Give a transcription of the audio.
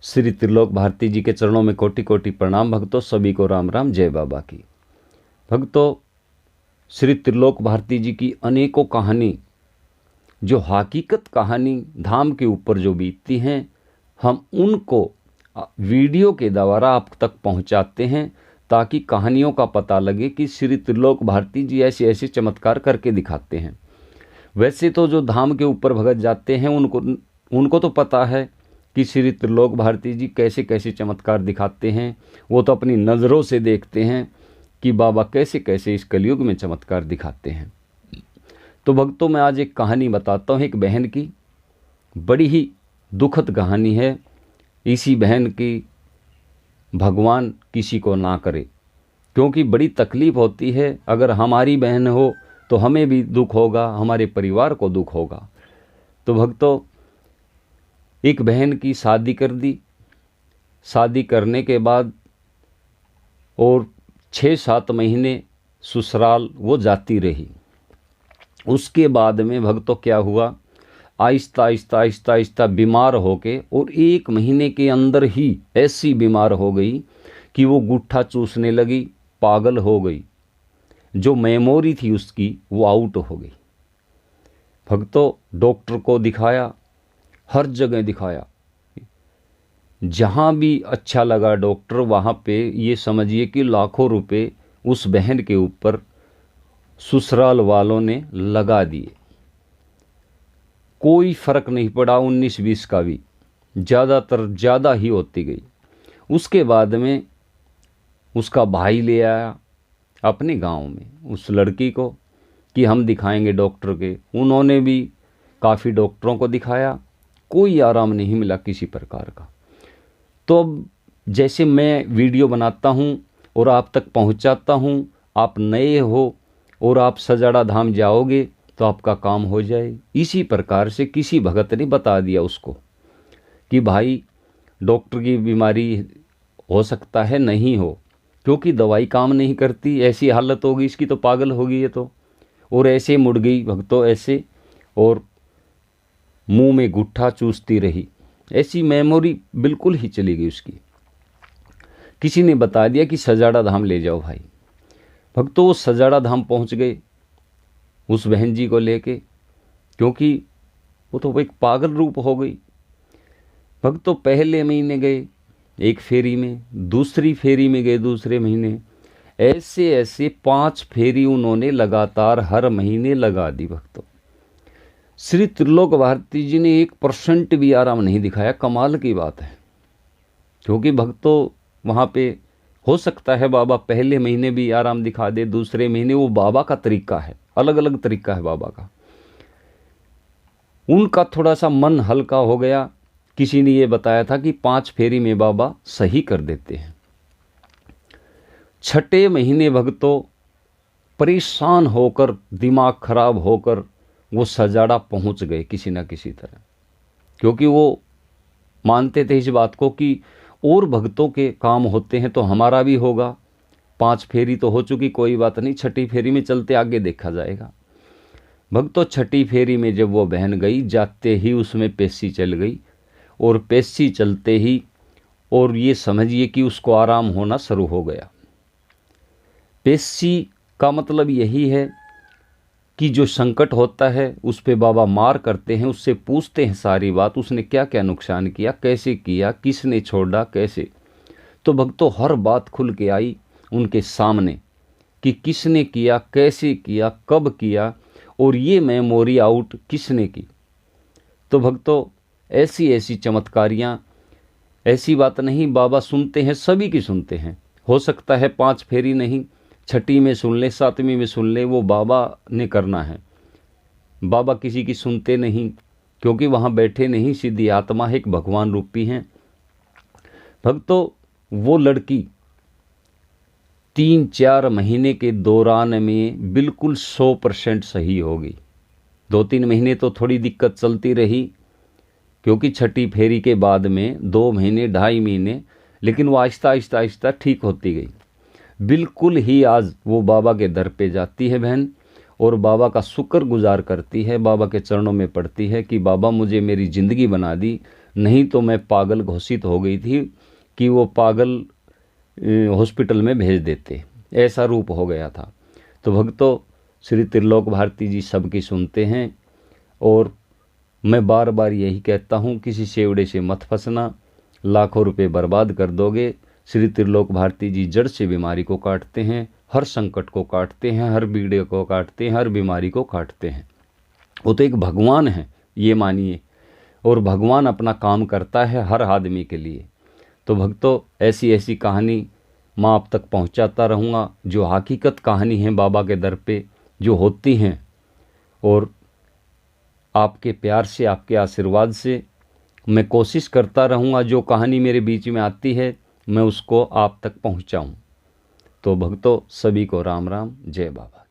श्री त्रिलोक भारती जी के चरणों में कोटि कोटि प्रणाम। भक्तों सभी को राम राम, जय बाबा की। भक्तों, श्री त्रिलोक भारती जी की अनेकों कहानी, जो हकीकत कहानी धाम के ऊपर जो बीतती हैं, हम उनको वीडियो के द्वारा आप तक पहुंचाते हैं ताकि कहानियों का पता लगे कि श्री त्रिलोक भारती जी ऐसे ऐसे चमत्कार करके दिखाते हैं। वैसे तो जो धाम के ऊपर भगत जाते हैं उनको तो पता है कि श्री त्रिलोक भारती जी कैसे कैसे चमत्कार दिखाते हैं। वो तो अपनी नज़रों से देखते हैं कि बाबा कैसे कैसे इस कलयुग में चमत्कार दिखाते हैं। तो भक्तों, मैं आज एक कहानी बताता हूँ, एक बहन की। बड़ी ही दुखद कहानी है। इसी बहन की भगवान किसी को ना करे, क्योंकि बड़ी तकलीफ़ होती है। अगर हमारी बहन हो तो हमें भी दुख होगा, हमारे परिवार को दुख होगा। तो भक्तों, एक बहन की शादी कर दी। शादी करने के बाद और 6-7 महीने ससुराल वो जाती रही। उसके बाद में भक्तों क्या हुआ, आहिस्ता आहिस्ता आहिस्ता आहिस्ता बीमार होके, और 1 महीने के अंदर ही ऐसी बीमार हो गई कि वो गुट्ठा चूसने लगी, पागल हो गई। जो मेमोरी थी उसकी वो आउट हो गई। भक्तों, डॉक्टर को दिखाया, हर जगह दिखाया, जहाँ भी अच्छा लगा डॉक्टर वहाँ पे ये समझिए कि लाखों रुपए उस बहन के ऊपर ससुराल वालों ने लगा दिए। कोई फर्क नहीं पड़ा, 19-20 का भी, ज़्यादातर ज़्यादा ही होती गई। उसके बाद में उसका भाई ले आया अपने गांव में उस लड़की को कि हम दिखाएंगे डॉक्टर के। उन्होंने भी काफ़ी डॉक्टरों को दिखाया, कोई आराम नहीं मिला किसी प्रकार का। तो अब जैसे मैं वीडियो बनाता हूँ और आप तक पहुँचाता हूँ, आप नए हो और आप सजाड़ा धाम जाओगे तो आपका काम हो जाए। इसी प्रकार से किसी भगत ने बता दिया उसको कि भाई डॉक्टर की बीमारी हो सकता है नहीं हो, क्योंकि दवाई काम नहीं करती, ऐसी हालत होगी इसकी तो पागल होगी ये तो। और ऐसे मुड़ गई भक्तों, ऐसे, और मुंह में गुट्ठा चूसती रही। ऐसी मेमोरी बिल्कुल ही चली गई उसकी। किसी ने बता दिया कि सजाड़ा धाम ले जाओ भाई। भक्तों, वो सजाड़ा धाम पहुंच गए उस बहन जी को लेके, क्योंकि वो तो एक पागल रूप हो गई। भक्तों, पहले महीने गए 1 फेरी में, दूसरी फेरी में गए दूसरे महीने, ऐसे ऐसे 5 फेरी उन्होंने लगातार हर महीने लगा दी। भक्तों, श्री त्रिलोक भारती जी ने 1% भी आराम नहीं दिखाया। कमाल की बात है, क्योंकि भक्तों वहाँ पे हो सकता है बाबा पहले महीने भी आराम दिखा दे, दूसरे महीने, वो बाबा का तरीका है, अलग अलग तरीका है बाबा का। उनका थोड़ा सा मन हल्का हो गया। किसी ने ये बताया था कि 5 फेरी में बाबा सही कर देते हैं। 6ठे महीने भक्तों परेशान होकर, दिमाग खराब होकर वो सजाड़ा पहुंच गए किसी न किसी तरह, क्योंकि वो मानते थे इस बात को कि और भक्तों के काम होते हैं तो हमारा भी होगा। 5 फेरी तो हो चुकी, कोई बात नहीं, 6ठी फेरी में चलते आगे देखा जाएगा। भक्तों, 6ठी फेरी में जब वो बहन गई, जाते ही उसमें पेशी चल गई, और पेशी चलते ही, और ये समझिए कि उसको आराम होना शुरू हो गया। पेशी का मतलब यही है कि जो संकट होता है उस पे बाबा मार करते हैं, उससे पूछते हैं सारी बात, उसने क्या क्या नुकसान किया, कैसे किया, किसने छोड़ा, कैसे। तो भक्तों, हर बात खुल के आई उनके सामने कि किसने किया, कैसे किया, कब किया, और ये मेमोरी आउट किसने की। तो भक्तों, ऐसी ऐसी चमत्कारियाँ, ऐसी बात नहीं, बाबा सुनते हैं, सभी की सुनते हैं। हो सकता है 5 फेरी नहीं, 6ठी में सुन ले, 7वीं में सुन ले, वो बाबा ने करना है। बाबा किसी की सुनते नहीं, क्योंकि वहाँ बैठे नहीं, सीधी आत्मा है, एक भगवान रूपी हैं। भक्तों, वो लड़की 3-4 महीने के दौरान में बिल्कुल 100% सही हो गई। 2-3 महीने तो थोड़ी दिक्कत चलती रही, क्योंकि 6ठी फेरी के बाद में 2 महीने 2.5 महीने, लेकिन वो आहिस्ता आहिस्ता आहिस्ता ठीक होती गई। बिल्कुल ही आज वो बाबा के दर पे जाती है बहन, और बाबा का शुक्र गुजार करती है, बाबा के चरणों में पड़ती है कि बाबा मुझे मेरी ज़िंदगी बना दी, नहीं तो मैं पागल घोषित हो गई थी कि वो पागल हॉस्पिटल में भेज देते, ऐसा रूप हो गया था। तो भक्तों, श्री त्रिलोक भारती जी सबकी सुनते हैं और मैं बार बार यही कहता हूँ, किसी सेवड़े से मत फंसना, लाखों रुपए बर्बाद कर दोगे। श्री त्रिलोक भारती जी जड़ से बीमारी को काटते हैं, हर संकट को काटते हैं, हर बीड़े को काटते हैं, हर बीमारी को काटते हैं। वो तो एक भगवान है, ये मानिए, और भगवान अपना काम करता है हर आदमी के लिए। तो भक्तों, ऐसी ऐसी कहानी मैं आप तक पहुंचाता रहूँगा, जो हकीकत कहानी है बाबा के दर पे जो होती हैं, और आपके प्यार से, आपके आशीर्वाद से मैं कोशिश करता रहूँगा जो कहानी मेरे बीच में आती है मैं उसको आप तक पहुँचाऊँ। तो भक्तों, सभी को राम राम, जय बाबा।